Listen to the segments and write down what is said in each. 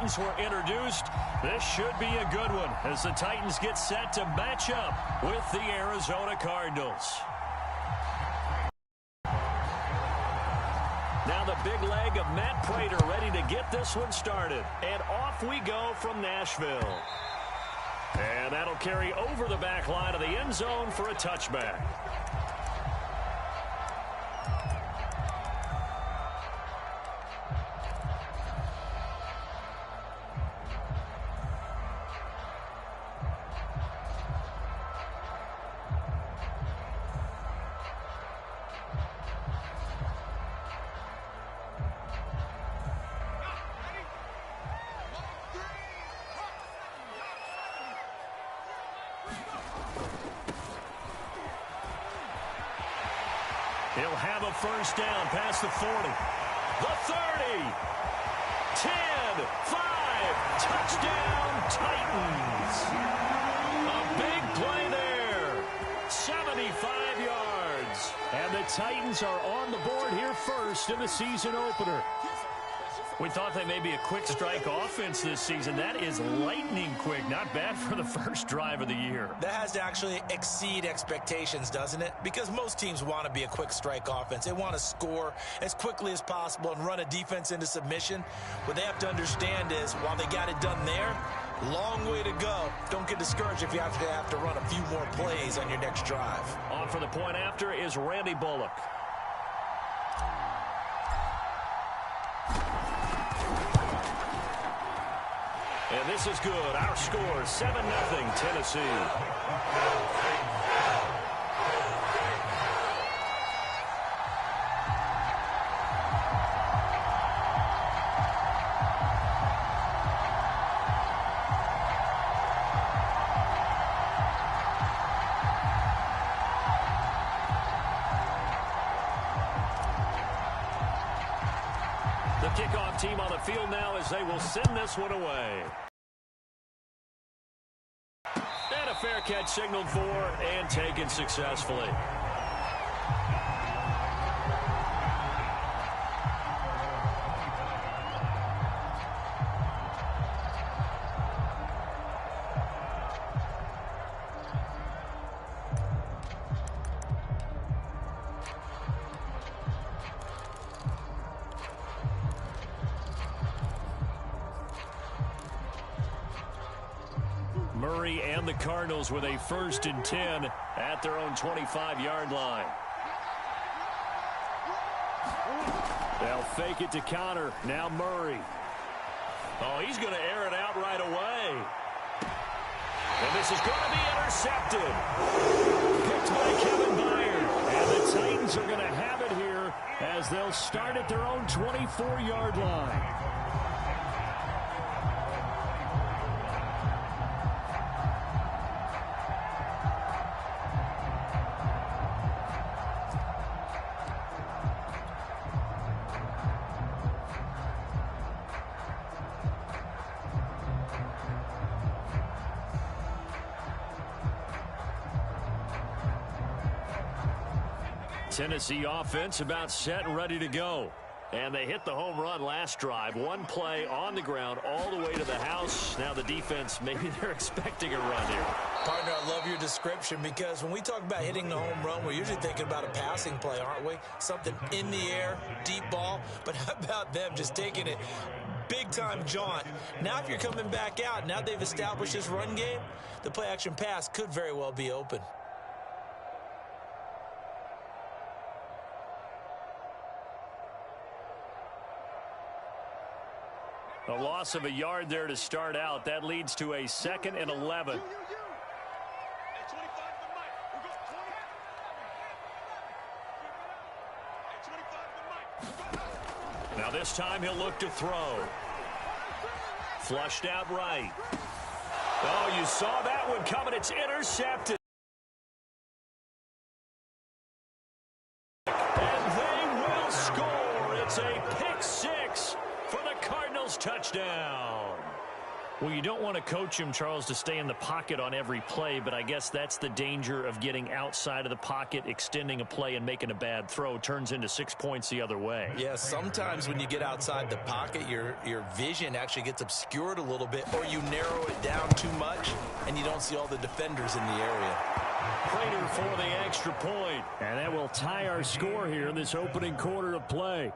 Titans were introduced. This should be a good one as the Titans get set to match up with the Arizona Cardinals. Now the big leg of Matt Prater ready to get this one started. And off we go from Nashville. And that'll carry over the back line of the end zone for a touchback. He'll have a first down past the 40. The 30. 10. 5. Touchdown, Titans. A big play there. 75 yards. And the Titans are on the board here first in the season opener. We thought they may be a quick strike offense this season. That is lightning quick. Not bad for the first drive of the year. That has to actually exceed expectations, doesn't it? Because most teams want to be a quick strike offense. They want to score as quickly as possible and run a defense into submission. What they have to understand is while they got it done there, long way to go. Don't get discouraged if you have to run a few more plays on your next drive. On for the point after is Randy Bullock. And this is good. Our score, 7-0 Tennessee. The kickoff team on the field now as they will send this one away. And a fair catch signaled for and taken successfully. Murray and the Cardinals with a 1st and 10 at their own 25-yard line. They'll fake it to counter. Now Murray. Oh, he's going to air it out right away. And this is going to be intercepted. Picked by Kevin Byard. And the Titans are going to have it here as they'll start at their own 24-yard line. Tennessee offense about set and ready to go. And they hit the home run last drive. One play on the ground all the way to the house. Now the defense, maybe they're expecting a run here. Partner, I love your description because when we talk about hitting the home run, we're usually thinking about a passing play, aren't we? Something in the air, deep ball. But how about them just taking it big-time jaunt? Now if you're coming back out, now they've established this run game, the play-action pass could very well be open. A loss of a yard there to start out. That leads to a 2nd and 11. Now this time he'll look to throw. Flushed out right. Oh, you saw that one coming. It's intercepted. And they will score. It's a pick six for the Cardinals touchdown. Well, you don't want to coach him, Charles, to stay in the pocket on every play, but I guess that's the danger of getting outside of the pocket, extending a play, and making a bad throw. Turns into 6 points the other way. Yeah, sometimes when you get outside the pocket, your vision actually gets obscured a little bit, or you narrow it down too much, and you don't see all the defenders in the area. Prater for the extra point. And that will tie our score here in this opening quarter of play.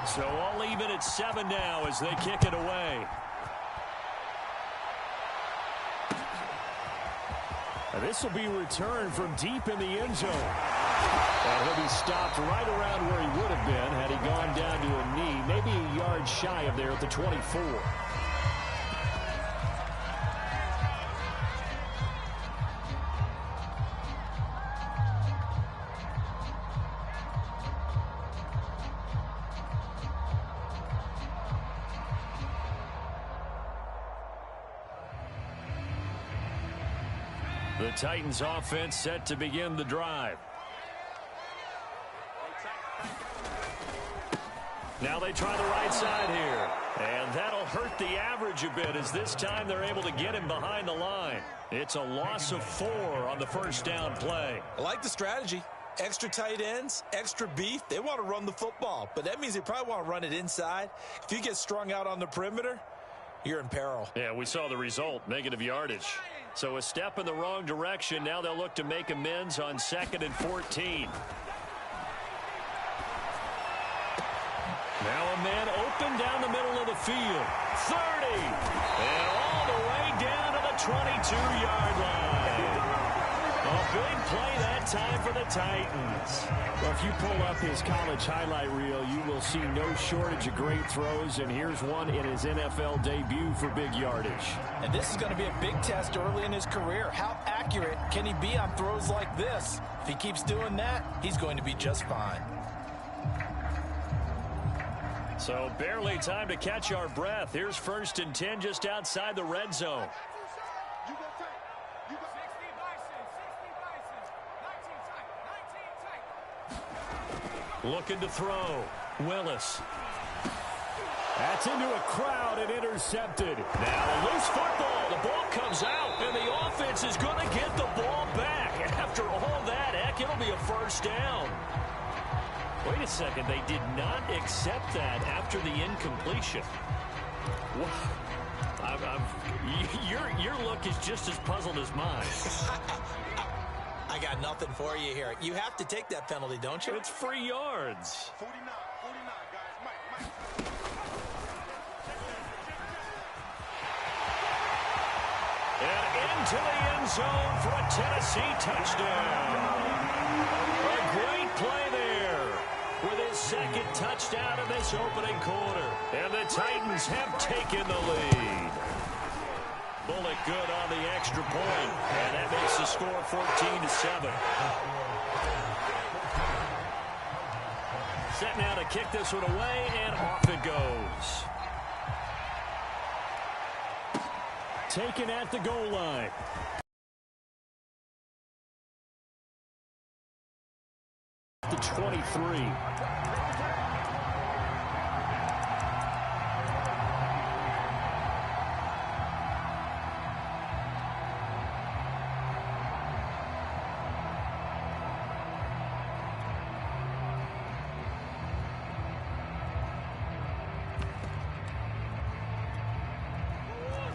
So all even at 7 now as they kick it away. This will be returned from deep in the end zone. And he'll be stopped right around where he would have been had he gone down to a knee, maybe a yard shy of there at the 24. The Titans offense set to begin the drive. Now they try the right side here. And that'll hurt the average a bit as this time they're able to get him behind the line. It's a loss of 4 on the first down play. I like the strategy. Extra tight ends, extra beef. They want to run the football, but that means they probably want to run it inside. If you get strung out on the perimeter, you're in peril. Yeah, we saw the result, negative yardage. So a step in the wrong direction. Now they'll look to make amends on 2nd and 14. Now a man open down the middle of the field. 30. And all the way down to the 22-yard line. A big play that time for the Titans. Well, if you pull up his college highlight reel, you will see no shortage of great throws, and here's one in his NFL debut for big yardage. And this is going to be a big test early in his career. How accurate can he be on throws like this? If he keeps doing that, he's going to be just fine. So barely time to catch our breath. Here's 1st and 10 just outside the red zone. Looking to throw. Willis. That's into a crowd and intercepted. Now a loose football. The ball comes out, and the offense is going to get the ball back. After all that, heck, it'll be a first down. Wait a second. They did not accept that after the incompletion. Your look is just as puzzled as mine. I got nothing for you here. You have to take that penalty, don't you? It's free yards. 49, guys. Mike. And into the end zone for a Tennessee touchdown. A great play there with his 2nd touchdown in this opening quarter. And the Titans have taken the lead. Bullock good on the extra point, and that makes the score 14-7. Set now to kick this one away, and off it goes. Taken at the goal line. The 23.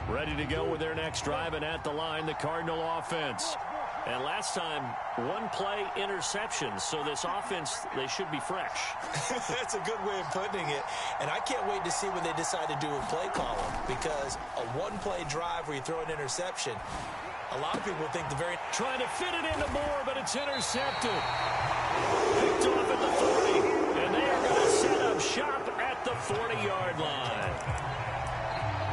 Ready to go with their next drive, and at the line, the Cardinal offense. And last time, 1 play interceptions, so this offense, they should be fresh. That's a good way of putting it. And I can't wait to see what they decide to do with play calling, because a 1-play drive where you throw an interception, a lot of people think the very... Trying to fit it into Moore, but it's intercepted. Picked off at the 40, and they are going to set up shop at the 40-yard line.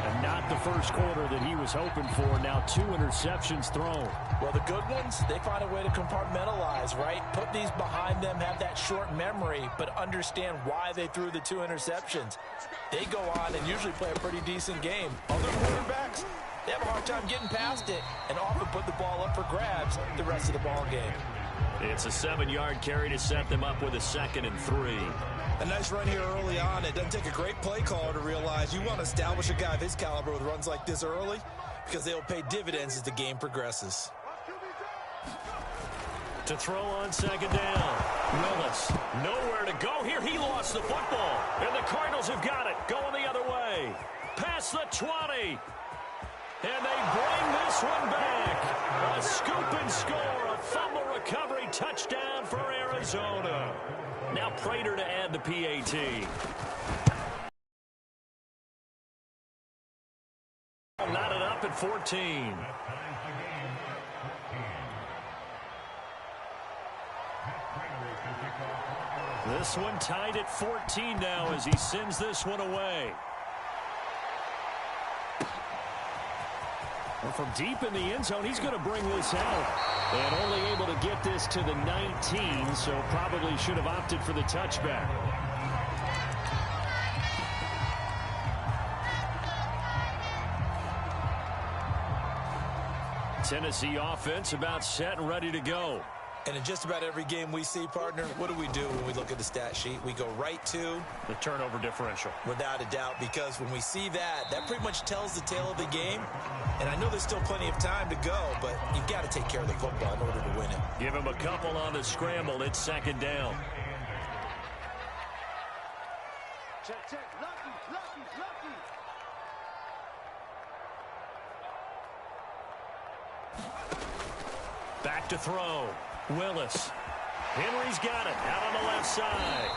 And not the first quarter that he was hoping for. Now 2 interceptions thrown. Well, the good ones, they find a way to compartmentalize, right? Put these behind them, have that short memory, but understand why they threw the 2 interceptions. They go on and usually play a pretty decent game. Other quarterbacks, they have a hard time getting past it and often put the ball up for grabs the rest of the ball game. It's a 7-yard carry to set them up with a 2nd and 3. A nice run here early on. It doesn't take a great play caller to realize you want to establish a guy of his caliber with runs like this early because they'll pay dividends as the game progresses. To throw on 2nd down. Willis, nowhere to go here. He lost the football. And the Cardinals have got it. Going the other way. Past the 20. And they bring this one back. A scoop and score. A fumble recovery touchdown for Arizona. Now Prater to add the PAT. Knotted up at 14. This one tied at 14 now as he sends this one away. And from deep in the end zone, he's going to bring this out. And only able to get this to the 19, so probably should have opted for the touchback. Tennessee offense about set and ready to go. And in just about every game we see, partner, what do we do when we look at the stat sheet? We go right to the turnover differential. Without a doubt, because when we see that, that pretty much tells the tale of the game. And I know there's still plenty of time to go, but you've got to take care of the football in order to win it. Give him a couple on the scramble. It's 2nd down. Check, check. Lucky. Back to throw. Willis. Henry's got it out on the left side.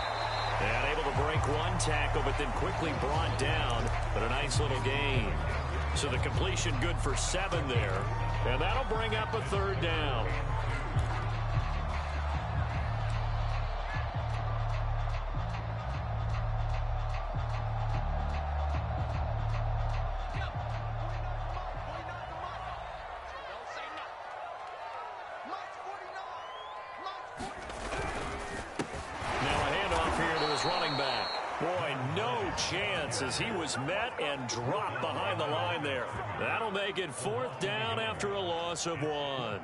And able to break one tackle, but then quickly brought down. But a nice little gain. So the completion good for 7 there. And that'll bring up a 3rd down. As he was met and dropped behind the line there. That'll make it 4th down after a loss of 1.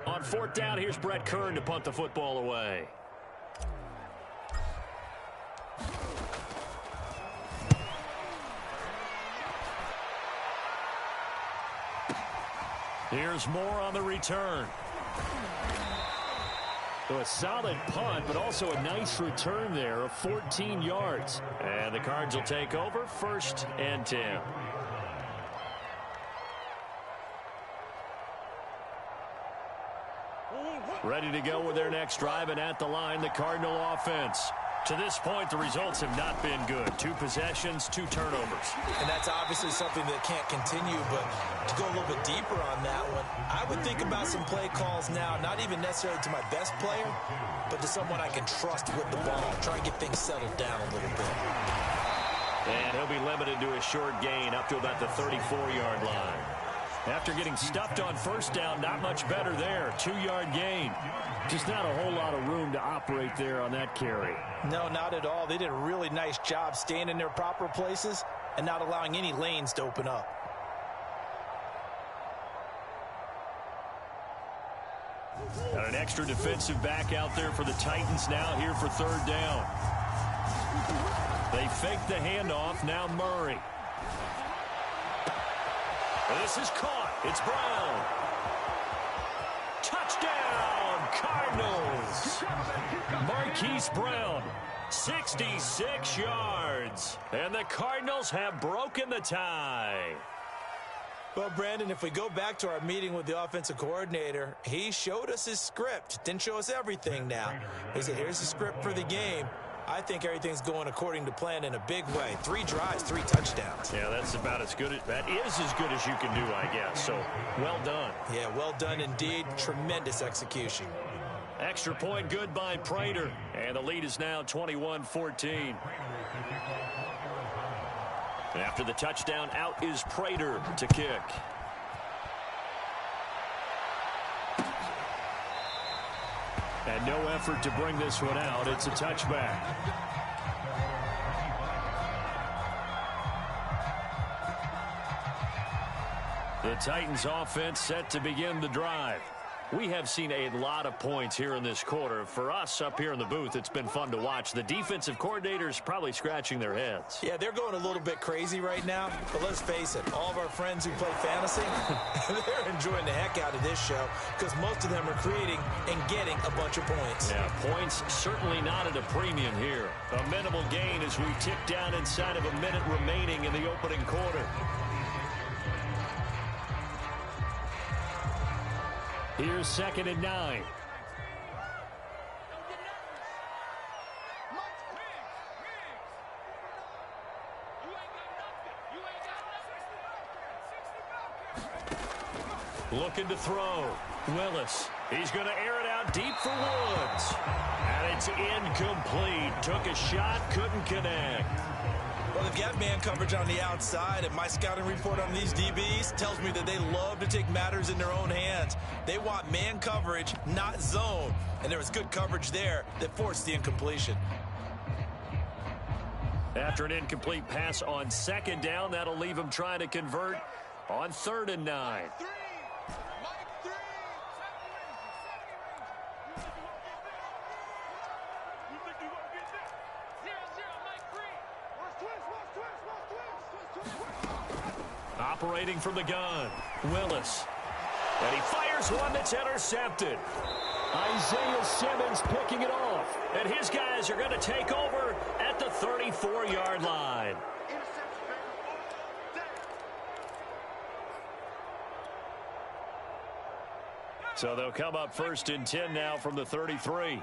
On 4th down, here's Brett Kern to punt the football away. Here's Moore on the return. So a solid punt, but also a nice return there of 14 yards. And the Cards will take over 1st and 10. Ready to go with their next drive, and at the line, the Cardinal offense. To this point, the results have not been good. 2 possessions, 2 turnovers. And that's obviously something that can't continue, but to go a little bit deeper on that one, I would think about some play calls now, not even necessarily to my best player, but to someone I can trust with the ball. Try and get things settled down a little bit. And he'll be limited to a short gain up to about the 34-yard line. After getting stuffed on 1st down, not much better there. 2-yard gain. Just not a whole lot of room to operate there on that carry. No, not at all. They did a really nice job staying in their proper places and not allowing any lanes to open up. Got an extra defensive back out there for the Titans now here for 3rd down. They fake the handoff. Now Murray. This is caught. It's Brown. Touchdown, Cardinals. Marquise Brown, 66 yards. And the Cardinals have broken the tie. Well, Brandon, if we go back to our meeting with the offensive coordinator, he showed us his script. Didn't show us everything now. He said, here's the script for the game. I think everything's going according to plan in a big way. 3 drives, 3 touchdowns. Yeah, that's about as good. That is as good as you can do, I guess. So, well done. Yeah, well done indeed. Tremendous execution. Extra point good by Prater. And the lead is now 21-14. After the touchdown, out is Prater to kick. And no effort to bring this one out. It's a touchback. The Titans offense set to begin the drive. We have seen a lot of points here in this quarter. For us up here in the booth, it's been fun to watch. The defensive coordinators probably scratching their heads. Yeah, they're going a little bit crazy right now. But let's face it, all of our friends who play fantasy, they're enjoying the heck out of this show because most of them are creating and getting a bunch of points. Yeah, points certainly not at a premium here. A minimal gain as we tick down inside of a minute remaining in the opening quarter. Here's 2nd and 9. Looking to throw. Willis. He's going to air it out deep for Woods. And it's incomplete. Took a shot, couldn't connect. Well, they've got man coverage on the outside, and my scouting report on these DBs tells me that they love to take matters in their own hands. They want man coverage, not zone. And there was good coverage there that forced the incompletion. After an incomplete pass on 2nd down, that'll leave him trying to convert on 3rd and 9. Operating from the gun, Willis. And he fires one that's intercepted. Isaiah Simmons picking it off. And his guys are going to take over at the 34-yard line. So they'll come up 1st and 10 now from the 33.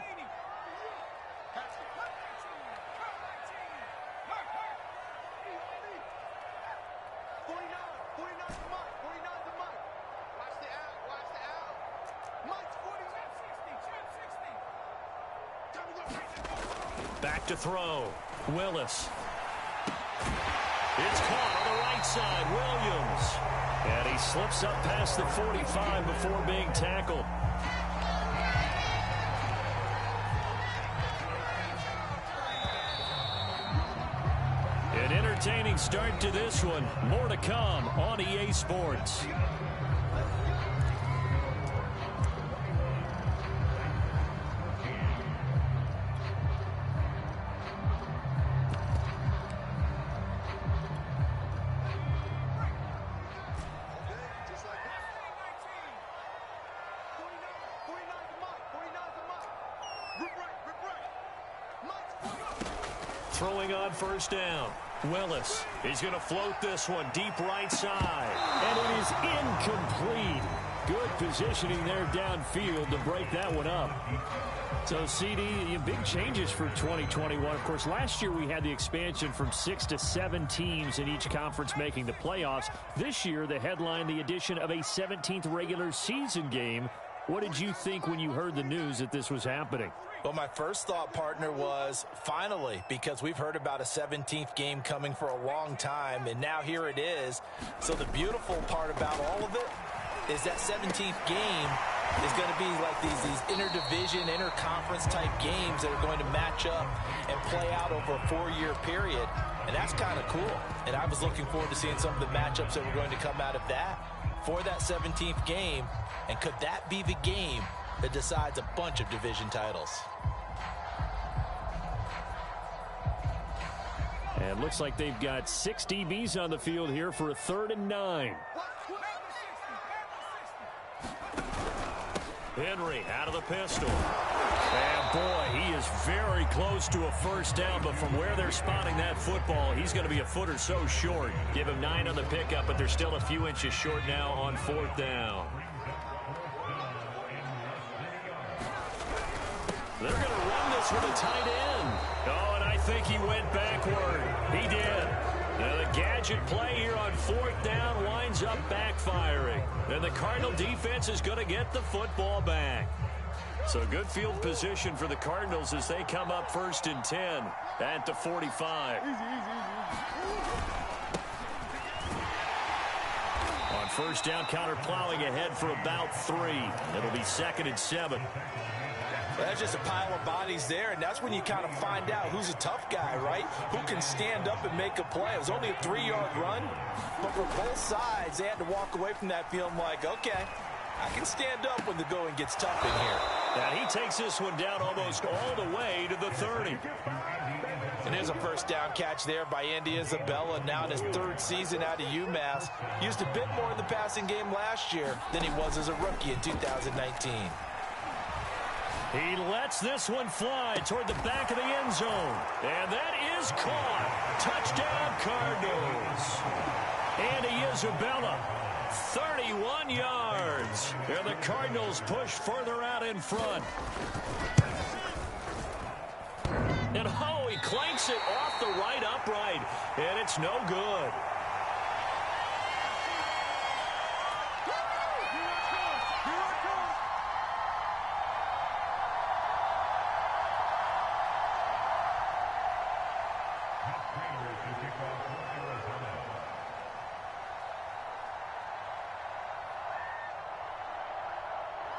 Back to throw. Willis. It's caught on the right side. Williams. And he slips up past the 45 before being tackled. An entertaining start to this one. More to come on EA Sports. Throwing on 1st down. Willis. He's going to float this one deep right side. And it is incomplete. Good positioning there downfield to break that one up. So, CD, big changes for 2021. Of course, last year we had the expansion from 6 to 7 teams in each conference making the playoffs. This year, the headline, the addition of a 17th regular season game. What did you think when you heard the news that this was happening? Well, my first thought, partner, was finally, because we've heard about a 17th game coming for a long time, and now here it is. So the beautiful part about all of it is that 17th game is going to be like these interdivision, interconference type games that are going to match up and play out over a 4-year period. And that's kind of cool. And I was looking forward to seeing some of the matchups that were going to come out of that for that 17th game. And could that be the game that decides a bunch of division titles? And looks like they've got 6 DBs on the field here for a 3rd and 9. Henry out of the pistol. And boy, he is very close to a first down, but from where they're spotting that football, he's going to be a foot or so short. Give him 9 on the pickup, but they're still a few inches short now on 4th down. They're going to run this with a tight end. Oh, and I think he went backward. He did. Now the gadget play here on 4th down winds up backfiring. And the Cardinal defense is going to get the football back. So good field position for the Cardinals as they come up 1st and 10 at the 45. On 1st down, counter plowing ahead for about 3. It'll be 2nd and 7. That's just a pile of bodies there, and that's when you kind of find out who's a tough guy, right? Who can stand up and make a play. It was only a 3-yard run, but for both sides, they had to walk away from that feeling like, okay, I can stand up when the going gets tough in here. And he takes this one down almost all the way to the 30. And there's a first down catch there by Andy Isabella, now in his 3rd season out of UMass. Used a bit more in the passing game last year than he was as a rookie in 2019. He lets this one fly toward the back of the end zone. And that is caught. Touchdown, Cardinals. Andy Isabella, 31 yards. And the Cardinals push further out in front. And oh, he clanks it off the right upright. And it's no good.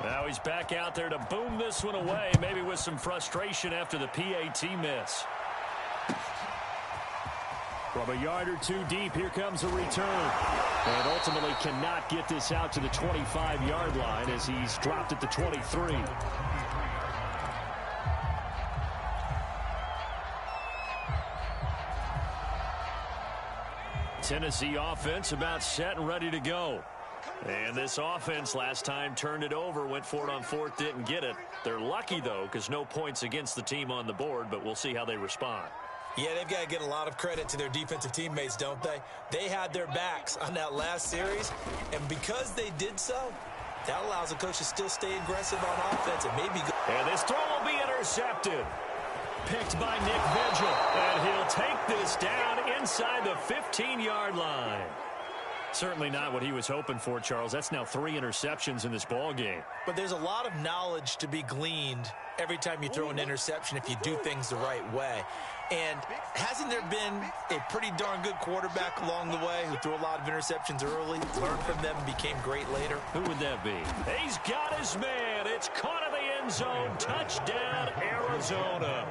Now he's back out there to boom this one away, maybe with some frustration after the PAT miss. From a yard or 2 deep, here comes a return. And ultimately cannot get this out to the 25-yard line as he's dropped at the 23. Tennessee offense about set and ready to go. And this offense last time turned it over, went for it on 4th, didn't get it. They're lucky, though, because no points against the team on the board, but we'll see how they respond. Yeah, they've got to get a lot of credit to their defensive teammates, don't they? They had their backs on that last series, and because they did so, that allows the coach to still stay aggressive on offense and maybe go. And this throw will be intercepted. Picked by Nick Vigil, and he'll take this down inside the 15-yard line. Certainly not what he was hoping for, Charles. That's now 3 interceptions in this ball game. But there's a lot of knowledge to be gleaned every time you throw an interception if you do things the right way. And hasn't there been a pretty darn good quarterback along the way who threw a lot of interceptions early, learned from them, and became great later? Who would that be? He's got his man. It's caught in the end zone. Touchdown, Arizona.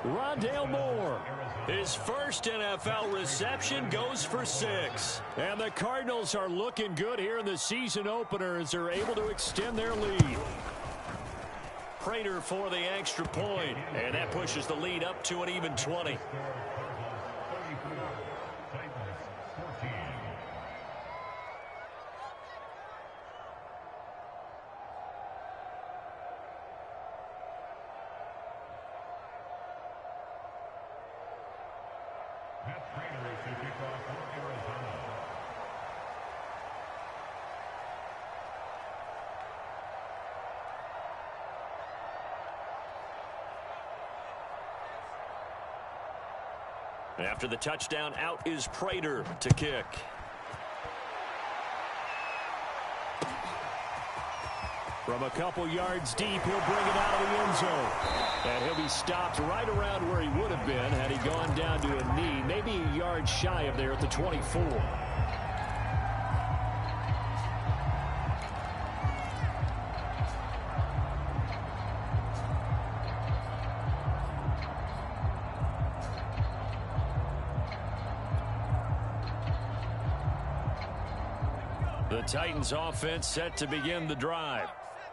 Rondale Moore. His first NFL reception goes for 6. And the Cardinals are looking good here in the season opener as they're able to extend their lead. Prater for the extra point. And that pushes the lead up to an even 20. After the touchdown, out is Prater to kick. From a couple yards deep, he'll bring it out of the end zone. And he'll be stopped right around where he would have been had he gone down to a knee, maybe a yard shy of there at the 24. The Titans offense set to begin the drive.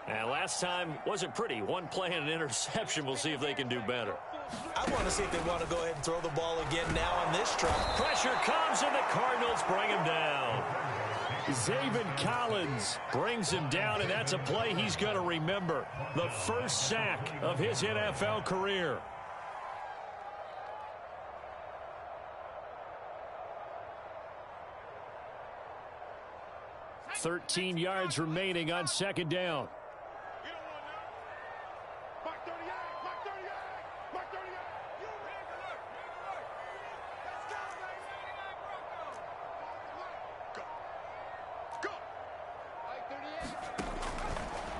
And last time wasn't pretty. One play and an interception. We'll see if they can do better. I want to see if they want to go ahead and throw the ball again now on this drive. Pressure comes and the Cardinals bring him down. Zaven Collins brings him down, and that's a play he's going to remember. The first sack of his NFL career. "13 yards remaining on second down.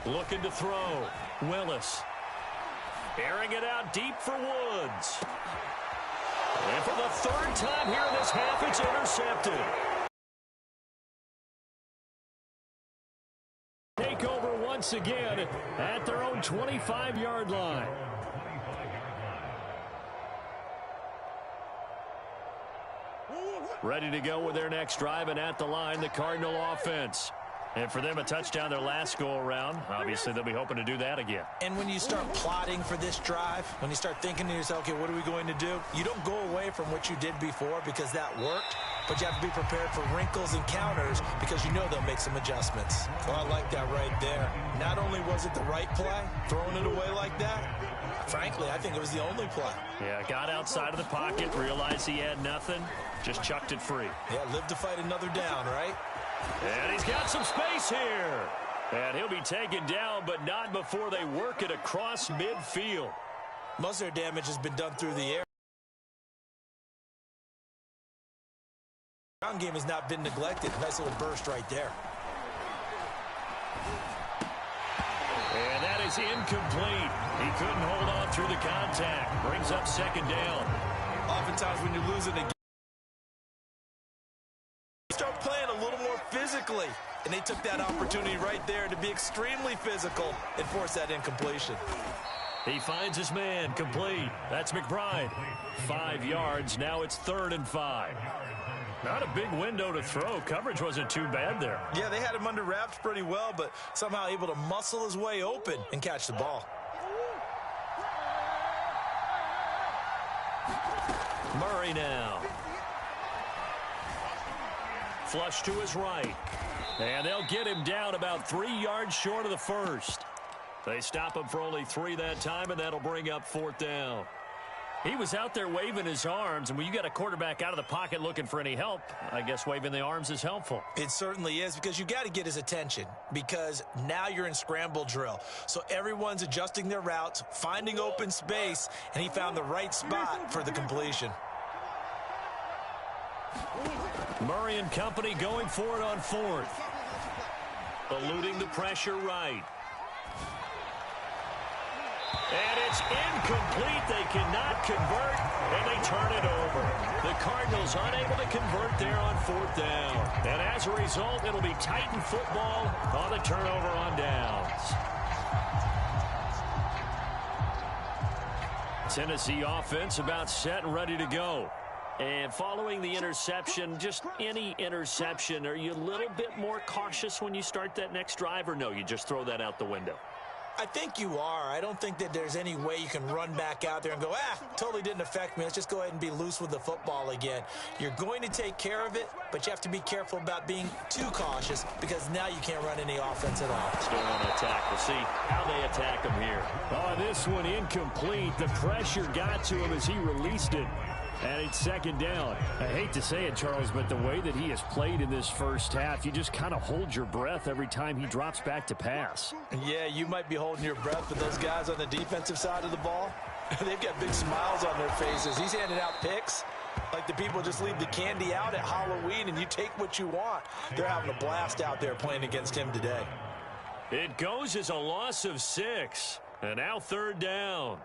Looking to throw. Willis. Airing it out deep for Woods. And for the third time here in this half, it's intercepted. Take over once again at their own 25-yard line. Ready to go with their next drive, and at the line, the Cardinal offense. And for them, a touchdown their last go-around. Obviously, they'll be hoping to do that again. And when you start plotting for this drive, when you start thinking to yourself, okay, what are we going to do? You don't go away from what you did before because that worked, but you have to be prepared for wrinkles and counters because you know they'll make some adjustments. Well, I like that right there. Not only was it the right play, throwing it away like that, frankly, I think it was the only play. Yeah, got outside of the pocket, realized he had nothing, just chucked it free. Yeah, live to fight another down, right? And he's got some space here. And he'll be taken down, but not before they work it across midfield. Most of their damage has been done through the air. The ground game has not been neglected. Nice little burst right there. And that is incomplete. He couldn't hold on through the contact. Brings up second down. Oftentimes when you're losing a game, you start playing a little more physically. And they took that opportunity right there to be extremely physical and force that incompletion. He finds his man, complete. That's McBride. 5 yards. Now it's 3rd and 5. Not a big window to throw. Coverage wasn't too bad there. Yeah, they had him under wraps pretty well, but somehow able to muscle his way open and catch the ball. Murray now. Flush to his right. And they'll get him down about 3 yards short of the first. They stop him for only 3 that time, and that'll bring up 4th down. He was out there waving his arms, and when you got a quarterback out of the pocket looking for any help, I guess waving the arms is helpful. It certainly is, because you got to get his attention, because now you're in scramble drill. So everyone's adjusting their routes, finding open space, and he found the right spot for the completion. Murray and company going for it on 4th. Eluding the pressure right. And it's incomplete. They cannot convert, and they turn it over. The Cardinals unable to convert there on 4th down. And as a result, it'll be Titan football on the turnover on downs. Tennessee offense about set and ready to go. And following the interception, just any interception, are you a little bit more cautious when you start that next drive, or no, you just throw that out the window? I think you are. I don't think that there's any way you can run back out there and go, totally didn't affect me. Let's just go ahead and be loose with the football again. You're going to take care of it, but you have to be careful about being too cautious because now you can't run any offense at all. Still on attack. We'll see how they attack him here. Oh, this one incomplete. The pressure got to him as he released it. And it's 2nd down. I hate to say it, Charles, but the way that he has played in this first half, you just kind of hold your breath every time he drops back to pass. Yeah, you might be holding your breath, but those guys on the defensive side of the ball, they've got big smiles on their faces. He's handing out picks like the people just leave the candy out at Halloween and you take what you want. They're having a blast out there playing against him today. It goes as a loss of 6. And now 3rd down.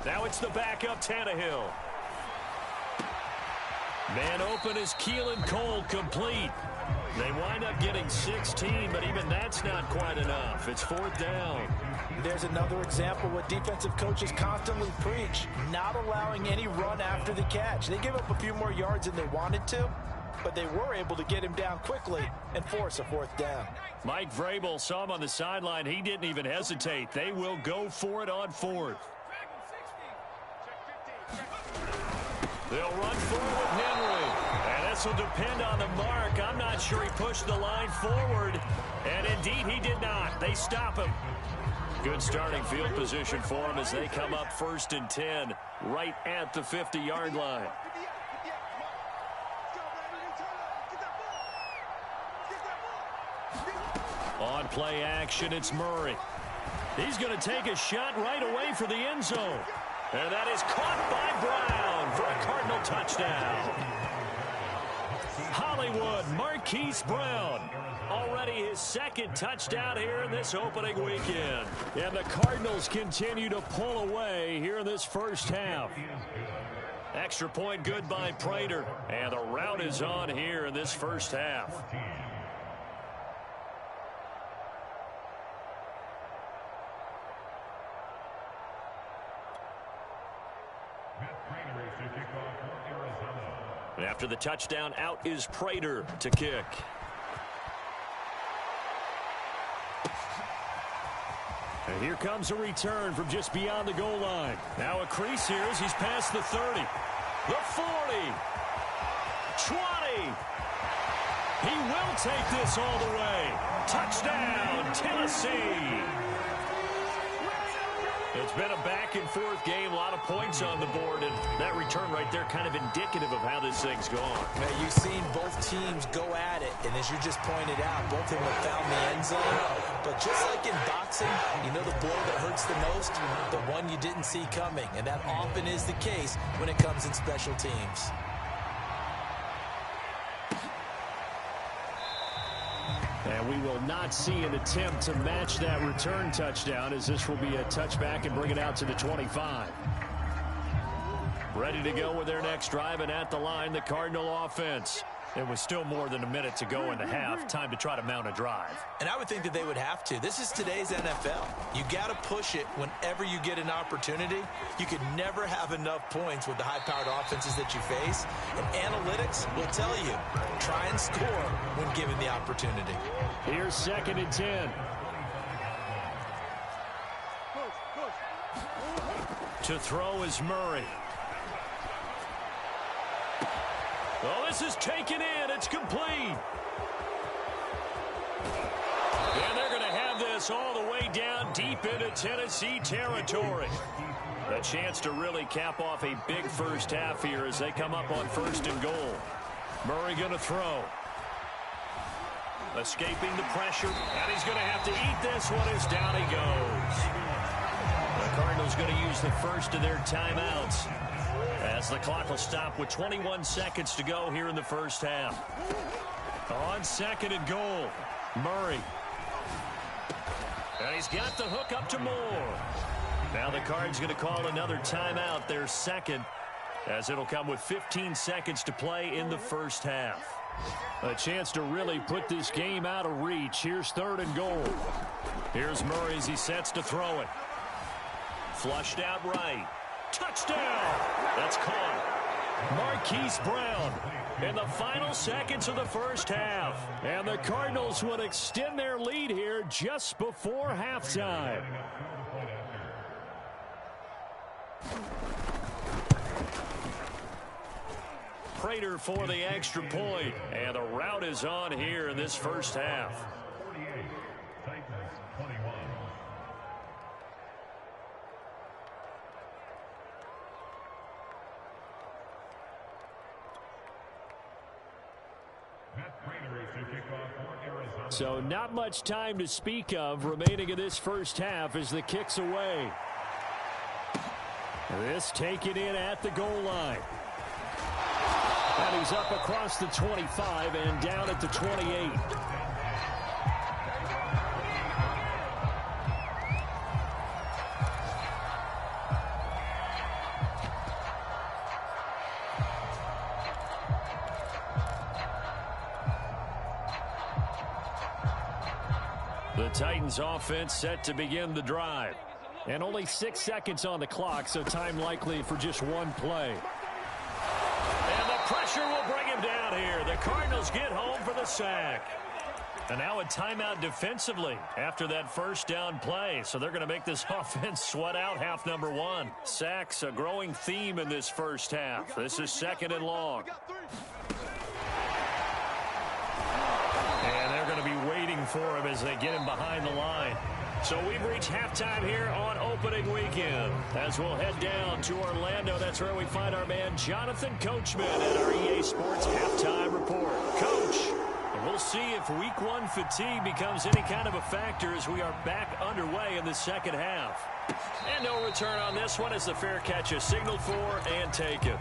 Now it's the backup Tannehill. Man open is Keelan Cole, complete. They wind up getting 16, but even that's not quite enough. It's 4th down. There's another example what defensive coaches constantly preach, not allowing any run after the catch. They give up a few more yards than they wanted to, but they were able to get him down quickly and force a 4th down. Mike Vrabel saw him on the sideline. He didn't even hesitate. They will go for it on 4th. They'll run forward with Henry. And this will depend on the mark. I'm not sure he pushed the line forward. And indeed, he did not. They stop him. Good starting field position for him as they come up 1st and 10, right at the 50-yard line. On play action, it's Murray. He's going to take a shot right away for the end zone. And that is caught by Brown for a Cardinal touchdown. Hollywood, Marquise Brown. Already his 2nd touchdown here in this opening weekend. And the Cardinals continue to pull away here in this first half. Extra point good by Prater. And the route is on here in this first half. After the touchdown, out is Prater to kick. And here comes a return from just beyond the goal line. Now a crease here as he's past the 30. The 40. 20. He will take this all the way. Touchdown, Tennessee. It's been a back-and-forth game, a lot of points on the board, and that return right there kind of indicative of how this thing's gone. Now, you've seen both teams go at it, and as you just pointed out, both of them have found the end zone. But just like in boxing, you know the blow that hurts the most? The one you didn't see coming, and that often is the case when it comes in special teams. And we will not see an attempt to match that return touchdown, as this will be a touchback and bring it out to the 25. Ready to go with their next drive, and at the line, the Cardinal offense. It was still more than a minute to go in the half. Time to try to mount a drive. And I would think that they would have to. This is today's NFL. You got to push it whenever you get an opportunity. You could never have enough points with the high-powered offenses that you face. And analytics will tell you, try and score when given the opportunity. Here's 2nd and 10. To throw is Murray. Well, this is taken in. It's complete. And they're going to have this all the way down deep into Tennessee territory. A chance to really cap off a big first half here as they come up on 1st and goal. Murray going to throw. Escaping the pressure, and he's going to have to eat this one as down he goes. The Cardinals going to use the first of their timeouts, as the clock will stop with 21 seconds to go here in the first half. On 2nd and goal, Murray. And he's got the hook up to Moore. Now the Cards going to call another timeout, their 2nd, as it'll come with 15 seconds to play in the first half. A chance to really put this game out of reach. Here's 3rd and goal. Here's Murray as he sets to throw it. Flushed out right. Touchdown! That's caught. Marquise Brown in the final seconds of the first half. And the Cardinals would extend their lead here just before halftime. Prater for the extra point. And the route is on here in this first half. So not much time to speak of remaining in this first half as the kick's away. This taken in at the goal line. And he's up across the 25 and down at the 28. The Titans offense set to begin the drive. And only 6 seconds on the clock, so time likely for just one play. And the pressure will bring him down here. The Cardinals get home for the sack. And now a timeout defensively after that first down play. So they're going to make this offense sweat out half number one. Sacks, a growing theme in this first half. This is 2nd and long. And they're going to be waiting for him as they get him behind the line. So we've reached halftime here on opening weekend. As we'll head down to Orlando, that's where we find our man Jonathan Coachman at our EA Sports Halftime Report. Coach, we'll see if week one fatigue becomes any kind of a factor as we are back underway in the second half. And no return on this one as the fair catch is signaled for and taken.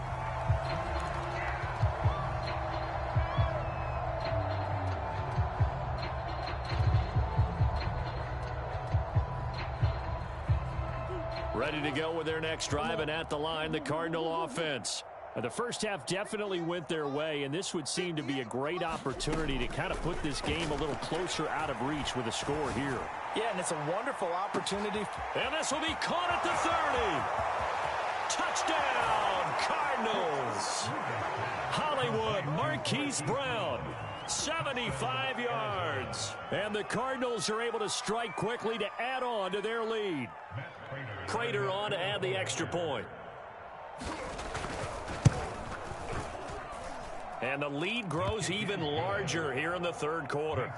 Ready to go with their next drive, and at the line, the Cardinal offense. The first half definitely went their way, and this would seem to be a great opportunity to kind of put this game a little closer out of reach with a score here. Yeah, and it's a wonderful opportunity. And this will be caught at the 30. Touchdown, Cardinals. Hollywood Marquise Brown, 75 yards. And the Cardinals are able to strike quickly to add on to their lead. Prater on to add the extra point. And the lead grows even larger here in the third quarter.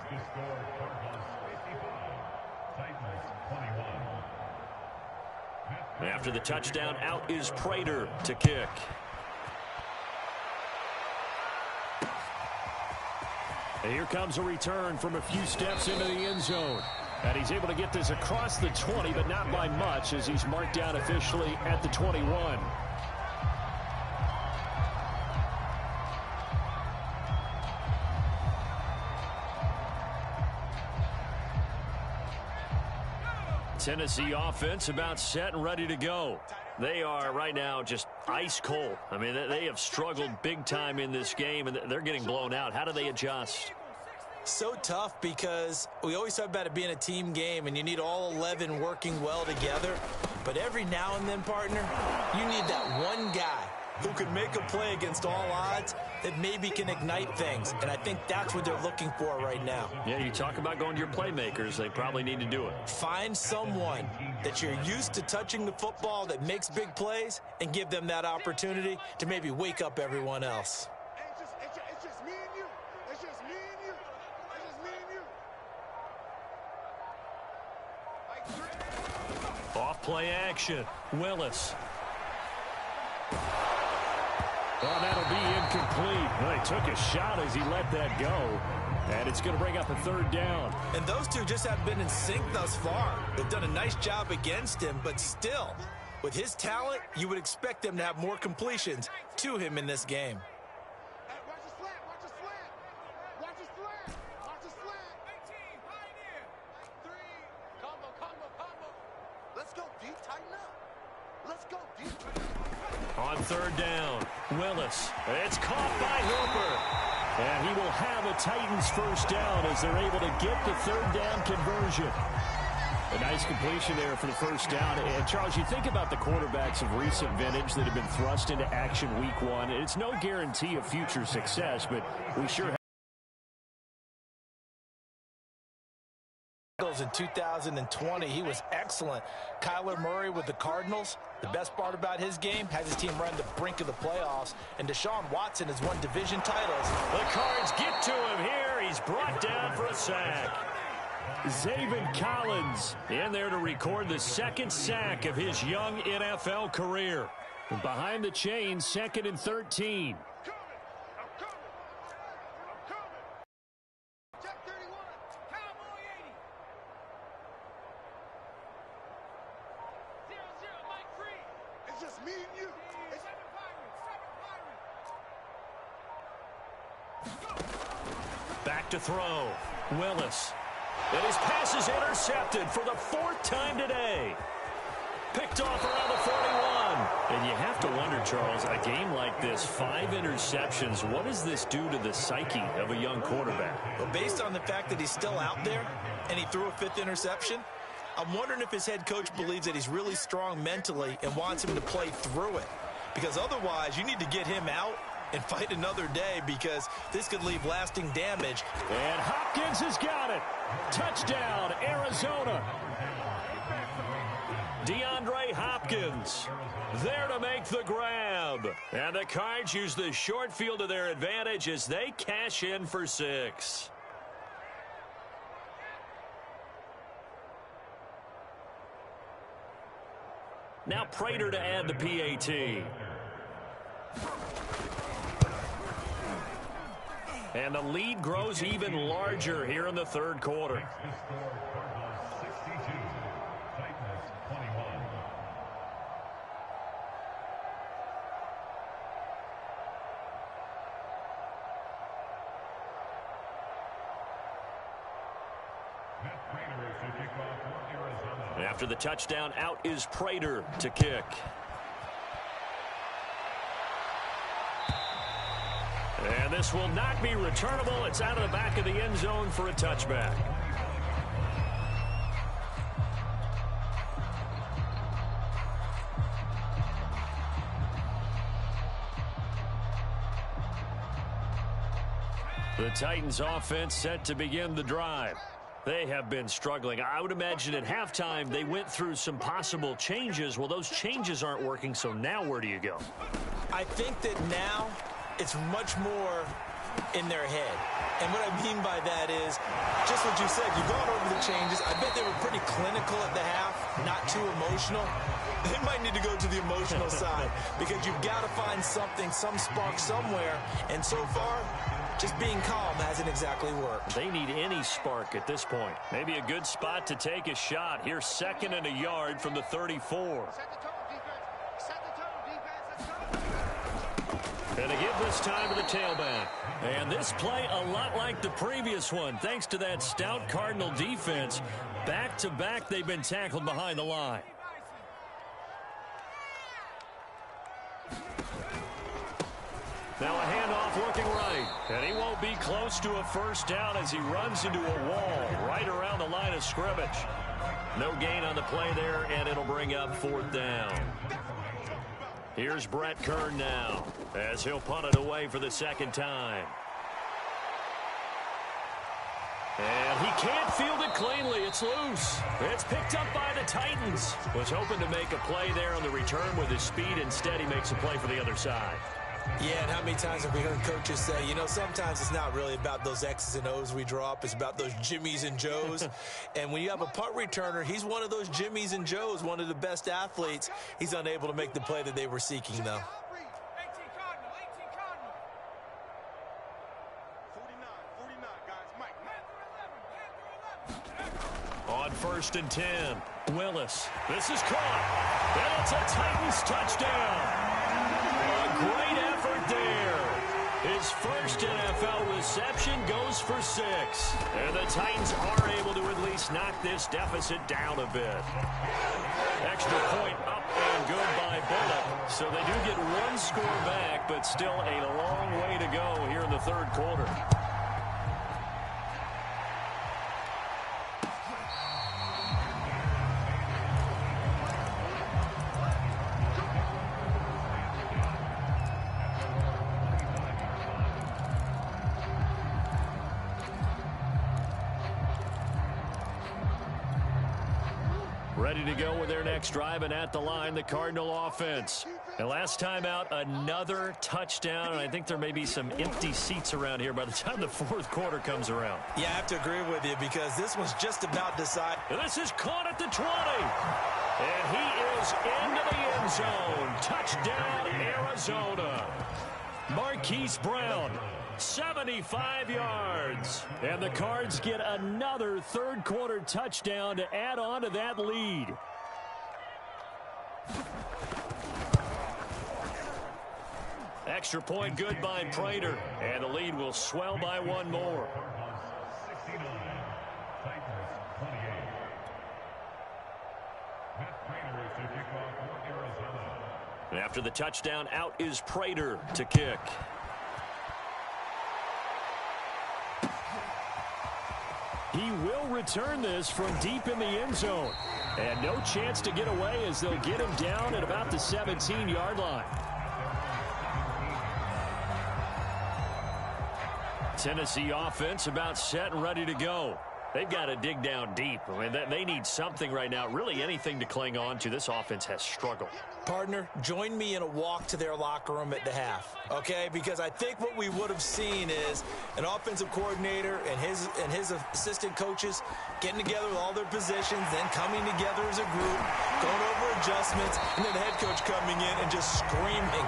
After the touchdown, out is Prater to kick. And here comes a return from a few steps into the end zone. And he's able to get this across the 20, but not by much as he's marked down officially at the 21. Tennessee offense about set and ready to go. They are right now just ice cold. I mean, they have struggled big time in this game, and they're getting blown out. How do they adjust? So tough because we always talk about it being a team game and you need all 11 working well together. But every now and then, partner, you need that one guy who can make a play against all odds that maybe can ignite things. And I think that's what they're looking for right now. Yeah, you talk about going to your playmakers. They probably need to do it. Find someone that you're used to touching the football that makes big plays and give them that opportunity to maybe wake up everyone else. It's just me and you. It's just me and you. It's just me and you. Off play action. Willis. Oh, that'll be incomplete. Well, he took a shot as he let that go. And it's going to bring up a third down. And those two just haven't been in sync thus far. They've done a nice job against him, but still, with his talent, you would expect them to have more completions to him in this game. Hey, watch the slant. Watch the slant. Watch the slant. Watch the slant. 18, pioneer. 3. Combo. Let's go deep. Tighten up. Let's go deep. On third down, Willis. It's caught by Hooper. And he will have a Titans first down as they're able to get the third down conversion. A nice completion there for the first down. And, Charles, you think about the quarterbacks of recent vintage that have been thrust into action week one. It's no guarantee of future success, but we sure have. In 2020, he was excellent. Kyler Murray with the Cardinals. The best part about his game has his team run the brink of the playoffs. And Deshaun Watson has won division titles. The Cards get to him here. He's brought down for a sack. Zaven Collins in there to record the second sack of his young NFL career. And behind the chains, 2nd and 13. Back to throw. Willis. And his pass is intercepted for the 4th time today. Picked off around the 41. And you have to wonder, Charles, a game like this, 5 interceptions, what does this do to the psyche of a young quarterback? Well, based on the fact that he's still out there and he threw a 5th interception, I'm wondering if his head coach believes that he's really strong mentally and wants him to play through it. Because otherwise, you need to get him out and fight another day, because this could leave lasting damage. And Hopkins has got it. Touchdown, Arizona. DeAndre Hopkins there to make the grab. And the Cards use the short field to their advantage as they cash in for 6. Now Prater to add the PAT. And the lead grows even larger here in the third quarter. After the touchdown, out is Prater to kick. And this will not be returnable. It's out of the back of the end zone for a touchback. The Titans offense set to begin the drive. They have been struggling. I would imagine at halftime they went through some possible changes. Well, those changes aren't working, so now where do you go? I think that now it's much more in their head. And what I mean by that is just what you said. You've gone over the changes. I bet they were pretty clinical at the half, not too emotional. They might need to go to the emotional side, because you've got to find something, some spark somewhere. And so far, just being calm hasn't exactly worked. They need any spark at this point. Maybe a good spot to take a shot. Here's 2nd and a yard from the 34. And to give this time to the tailback. And this play a lot like the previous one, thanks to that stout Cardinal defense. Back-to-back, they've been tackled behind the line. Now a handoff looking right. And he won't be close to a first down as he runs into a wall right around the line of scrimmage. No gain on the play there, and it'll bring up 4th down. Here's Brett Kern now as he'll punt it away for the 2nd time. And he can't field it cleanly. It's loose. It's picked up by the Titans. Was hoping to make a play there on the return with his speed. Instead, he makes a play for the other side. Yeah, and how many times have we heard coaches say, you know, sometimes it's not really about those X's and O's we drop. It's about those Jimmies and Joes. And when you have a punt returner, he's one of those Jimmies and Joes, one of the best athletes. He's unable to make the play that they were seeking, though. 18 Cardinal. 49, guys. Mike. On 1st and 10, Willis. This is caught. And it's a Titans touchdown. A great effort there. His first NFL reception goes for 6. And the Titans are able to at least knock this deficit down a bit. Extra point up and good by Bullock. So they do get 1 score back, but still a long way to go here in the third quarter. Ready to go with their next drive, and at the line, the Cardinal offense. And last time out, another touchdown, and I think there may be some empty seats around here by the time the 4th quarter comes around. Yeah, I have to agree with you, because this one's just about decided. This is caught at the 20. And he is into the end zone. Touchdown, Arizona. Marquise Brown, 75 yards. And the Cards get another third quarter touchdown to add on to that lead. Extra point good by Prater. And the lead will swell by 1 more. After the touchdown, out is Prater to kick. He will return this from deep in the end zone. And no chance to get away as they'll get him down at about the 17-yard line. Tennessee offense about set and ready to go. They've got to dig down deep. I mean, they need something right now, really anything to cling on to. This offense has struggled. Partner, join me in a walk to their locker room at the half, okay? Because I think what we would have seen is an offensive coordinator and his assistant coaches getting together with all their positions, then coming together as a group, going over adjustments, and then the head coach coming in and just screaming,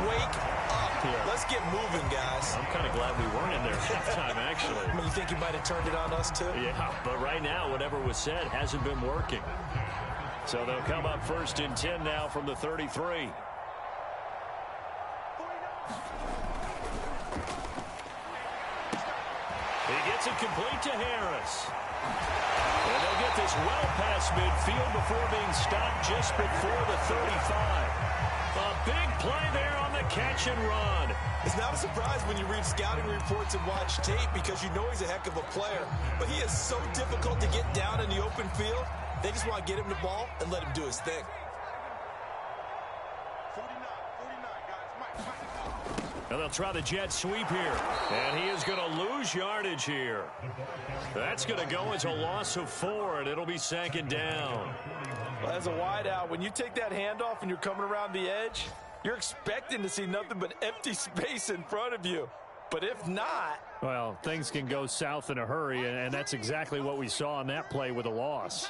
"Wake up. Yeah. Let's get moving, guys." I'm kind of glad we weren't in there halftime, actually. I mean, you think he might have turned it on us, too? Yeah, but right now, whatever was said hasn't been working. So they'll come up 1st and 10 now from the 33. He gets it complete to Harris. And they'll get this well past midfield before being stopped just before the 35. A big play there on the catch and run. It's not a surprise when you read scouting reports and watch tape because you know he's a heck of a player. But he is so difficult to get down in the open field. They just want to get him the ball and let him do his thing. 49, guys. And they'll try the jet sweep here. And he is going to lose yardage here. That's going to go as a loss of 4, and it'll be 2nd down. Well, as a wideout, when you take that handoff and you're coming around the edge, you're expecting to see nothing but empty space in front of you. But if not... Well, things can go south in a hurry, and that's exactly what we saw on that play with a loss.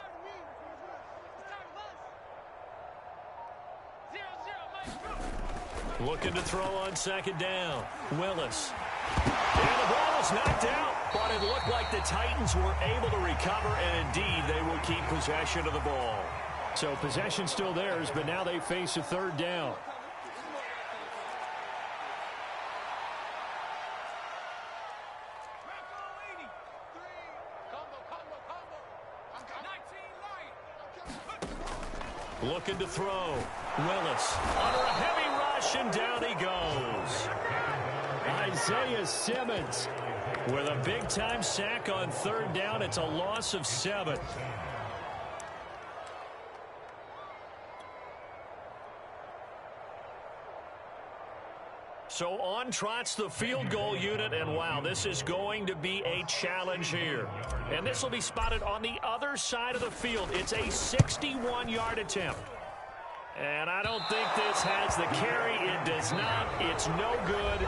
Looking to throw on 2nd down. Willis. And the ball is knocked out, but it looked like the Titans were able to recover, and indeed they will keep possession of the ball. So possession still theirs, but now they face a 3rd down. Looking to throw. Willis under a heavy rush, and down he goes. Isaiah Simmons with a big-time sack on 3rd down. It's a loss of 7. So on trots the field goal unit, and wow, this is going to be a challenge here. And this will be spotted on the other side of the field. It's a 61-yard attempt. And I don't think this has the carry. It does not. It's no good.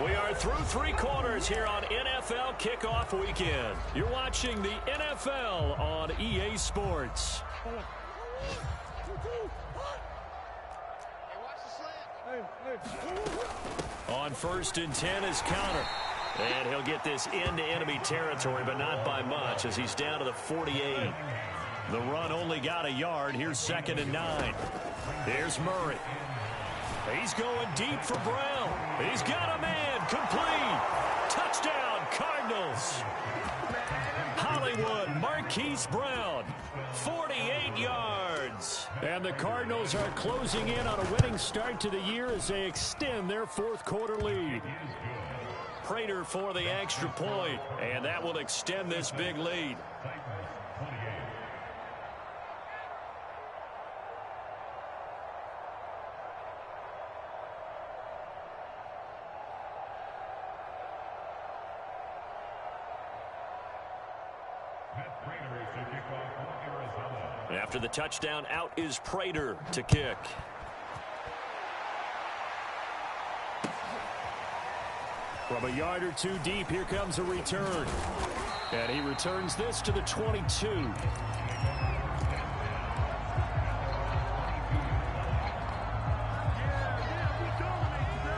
We are through 3 quarters here on NFL Kickoff Weekend. You're watching the NFL on EA Sports. On 1st and 10 is Counter. And he'll get this into enemy territory, but not by much as he's down to the 48. The run only got a yard. Here's 2nd and 9. Here's Murray. He's going deep for Brown. He's got a man. Complete. Touchdown, Cardinals. Hollywood, Marquise Brown. 48 yards. And the Cardinals are closing in on a winning start to the year as they extend their 4th quarter lead. Prater for the extra point, and that will extend this big lead. After the touchdown, out is Prater to kick. From a yard or 2 deep, here comes a return. And he returns this to the 22.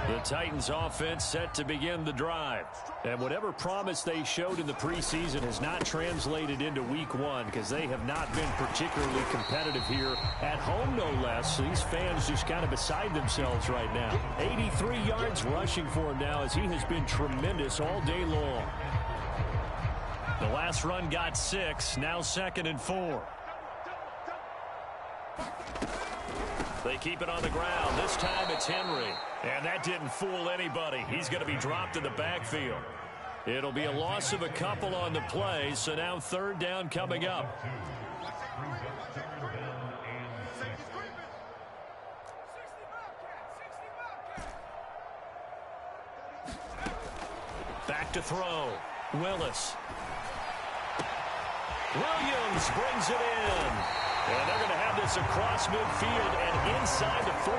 The Titans offense set to begin the drive. And whatever promise they showed in the preseason has not translated into week 1 because they have not been particularly competitive here at home, no less. So these fans just kind of beside themselves right now. 83 yards rushing for him now as he has been tremendous all day long. The last run got 6, now 2nd and 4. They keep it on the ground. This time it's Henry. And that didn't fool anybody. He's going to be dropped in the backfield. It'll be a loss of a couple on the play, so now third down coming up. Back to throw. Willis. Williams brings it in. And they're going to have this across midfield and inside the 45.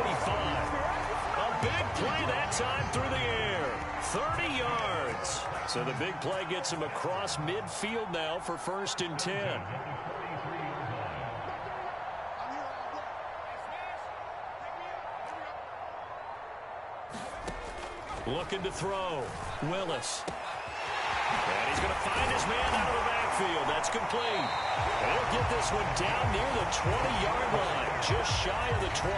A big play that time through the air. 30 yards. So the big play gets him across midfield now for 1st and 10. Looking to throw. Willis. And he's going to find his man out of the backfield. That's complete. And he'll get this one down near the 20-yard line, just shy of the 20.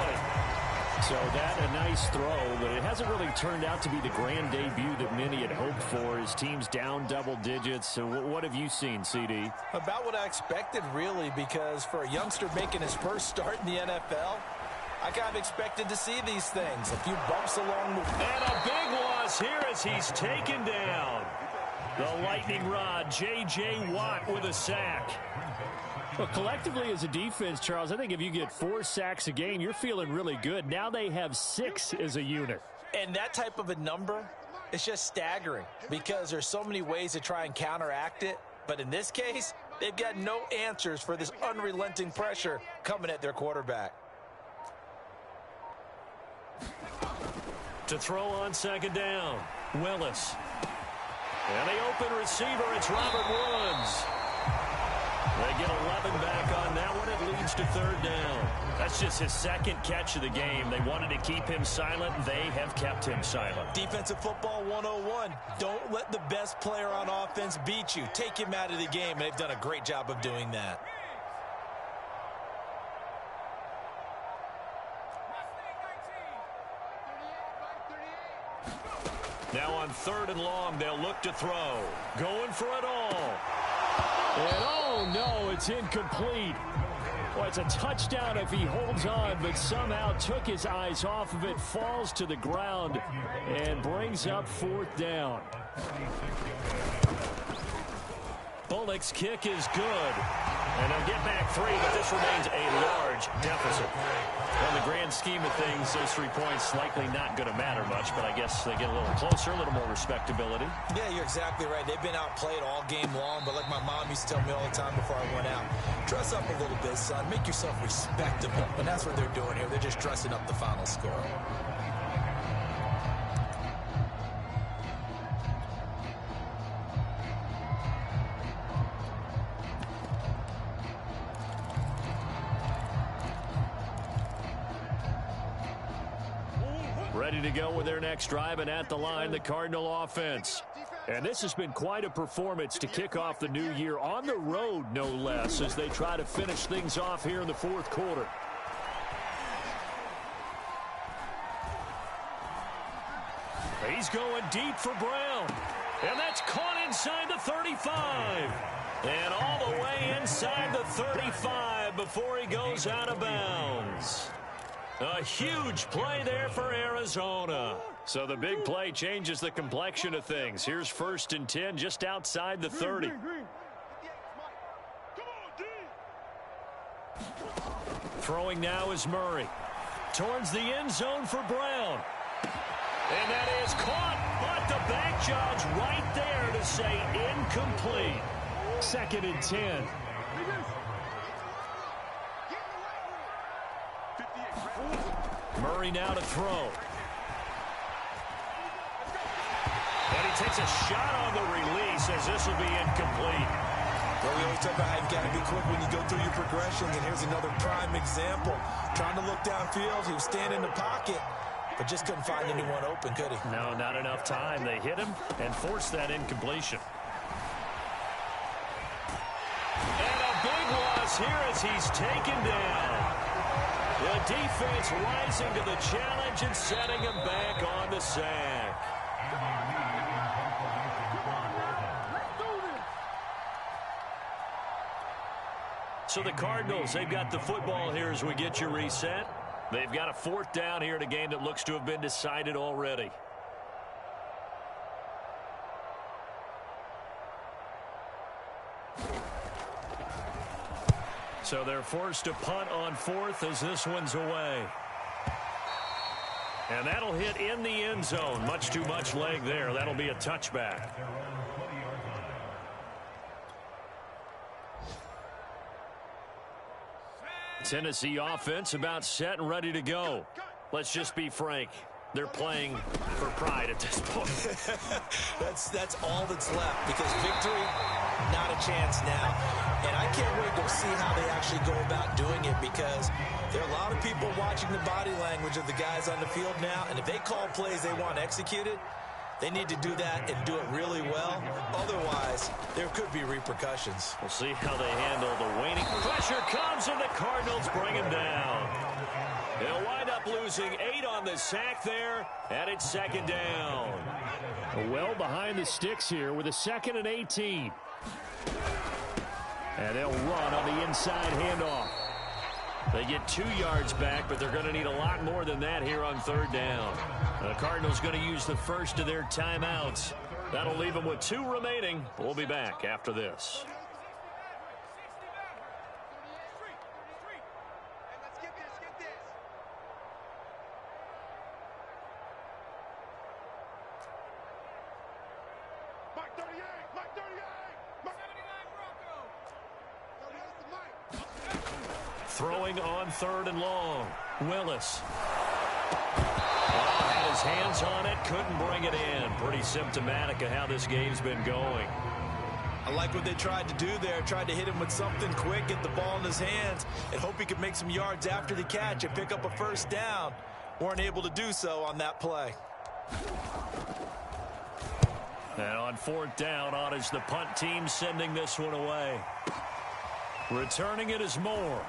So that a nice throw, but it hasn't really turned out to be the grand debut that many had hoped for. His team's down double digits. So what have you seen, CD? About what I expected, really, because for a youngster making his first start in the NFL, I kind of expected to see these things. A few bumps along the way. And a big loss here as he's taken down. The lightning rod, J.J. Watt with a sack. Well, collectively as a defense, Charles, I think if you get 4 sacks a game, you're feeling really good. Now they have 6 as a unit. And that type of a number is just staggering because there's so many ways to try and counteract it. But in this case, they've got no answers for this unrelenting pressure coming at their quarterback. To throw on 2nd down, Willis. And the open receiver, it's Robert Woods. They get 11 back on that one. It leads to 3rd down. That's just his 2nd catch of the game. They wanted to keep him silent. They have kept him silent. Defensive football 101. Don't let the best player on offense beat you. Take him out of the game, and they've done a great job of doing that. Now on 3rd and long, they'll look to throw. Going for it all. And oh no, it's incomplete. Well, it's a touchdown if he holds on, but somehow took his eyes off of it, falls to the ground, and brings up 4th down. Bullock's kick is good. And they'll get back 3, but this remains a large deficit. On the grand scheme of things, those 3 points likely not going to matter much, but I guess they get a little closer, a little more respectability. Yeah, you're exactly right. They've been outplayed all game long, but like my mom used to tell me all the time before I went out, dress up a little bit, son. Make yourself respectable. And that's what they're doing here. They're just dressing up the final score. Ready to go with their next drive, and at the line, the Cardinal offense. And this has been quite a performance to kick off the new year on the road, no less, as they try to finish things off here in the 4th quarter. He's going deep for Brown. And that's caught inside the 35. And all the way inside the 35 before he goes out of bounds. A huge play there for Arizona. So the big play changes the complexion of things. Here's 1st and 10 just outside the 30. Throwing now is Murray. Towards the end zone for Brown. And that is caught, but the back judge right there to say incomplete. 2nd and 10. Murray now to throw. And he takes a shot on the release as this will be incomplete. Well, we always talk about how you got to be quick when you go through your progressions, and here's another prime example. Trying to look downfield, he was standing in the pocket, but just couldn't find anyone open, could he? No, not enough time. They hit him and forced that incompletion. And a big loss here as he's taken down. The defense rising to the challenge and setting him back on the sack. So the Cardinals, they've got the football here as we get you reset. They've got a 4th down here in a game that looks to have been decided already. So they're forced to punt on 4th as this one's away. And that'll hit in the end zone. Much too much leg there. That'll be a touchback. Tennessee offense about set and ready to go. Let's just be frank. They're playing for pride at this point. that's all that's left, because victory, not a chance now. And I can't wait to see how they actually go about doing it, because there are a lot of people watching the body language of the guys on the field now, and if they call plays they want executed, they need to do that and do it really well. Otherwise, there could be repercussions. We'll see how they handle the waning. Pressure comes, and the Cardinals bring him down. They'll wind up losing 8 on the sack there, and it's 2nd down. Well behind the sticks here with a 2nd and 18. And they'll run on the inside handoff. They get 2 yards back, but they're going to need a lot more than that here on 3rd down. The Cardinals going to use the first of their timeouts. That'll leave them with 2 remaining. We'll be back after this. Throwing on 3rd and long. Willis. Had his hands on it, couldn't bring it in. Pretty symptomatic of how this game's been going. I like what they tried to do there. Tried to hit him with something quick, get the ball in his hands, and hope he could make some yards after the catch and pick up a 1st down. Weren't able to do so on that play. And on 4th down, on is the punt team sending this one away. Returning it is Moore.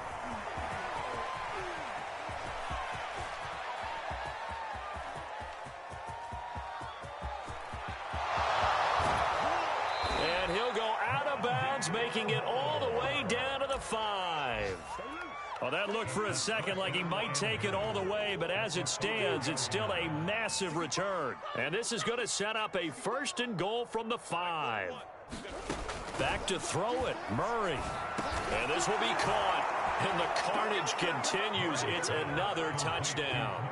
Making it all the way down to the 5. Well, that looked for a second like he might take it all the way, but as it stands, it's still a massive return. And this is going to set up a 1st and goal from the 5. Back to throw it, Murray. And this will be caught. And the carnage continues. It's another touchdown.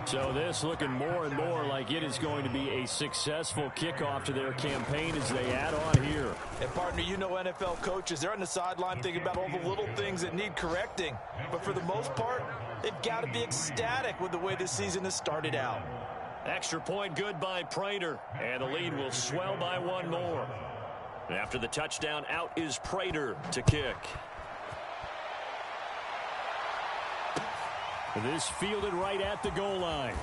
So this looking more and more like it is going to be a successful kickoff to their campaign as they add on here. And partner, you know NFL coaches, they're on the sideline thinking about all the little things that need correcting. But for the most part, they've got to be ecstatic with the way this season has started out. Extra point good by Prater. And the lead will swell by 1 more. And after the touchdown, out is Prater to kick. This fielded right at the goal line.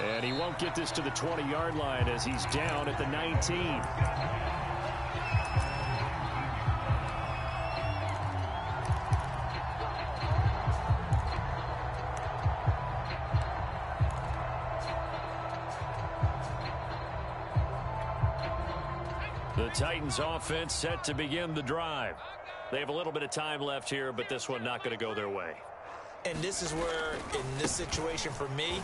And he won't get this to the 20-yard line as he's down at the 19. The Titans offense set to begin the drive. They have a little bit of time left here, but this one not going to go their way. And this is where, in this situation for me,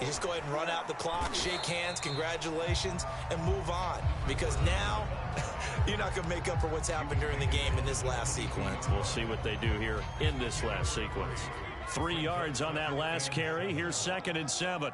you just go ahead and run out the clock, shake hands, congratulations, and move on. Because now, you're not going to make up for what's happened during the game in this last sequence. We'll see what they do here in this last sequence. 3 yards on that last carry. Here's 2nd and 7.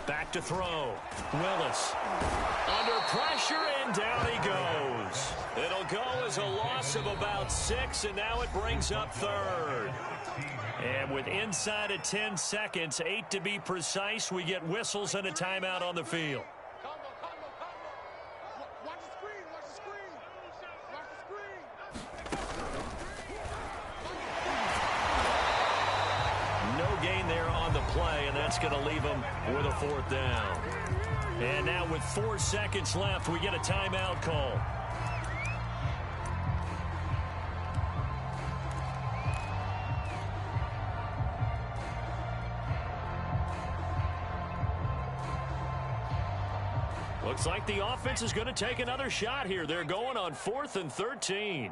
Back to throw. Willis. Under pressure, and down he goes. It'll go as a loss of about 6, and now it brings up 3rd. And with inside of 10 seconds, 8 to be precise, we get whistles and a timeout on the field. play, and that's going to leave them with a 4th down. And now with 4 seconds left, we get a timeout call. Looks like the offense is going to take another shot here. They're going on 4th and 13.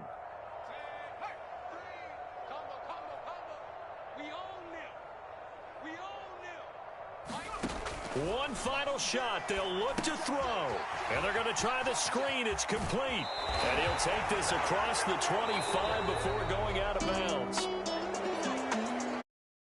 One final shot. They'll look to throw. And they're going to try the screen. It's complete. And he'll take this across the 25 before going out of bounds.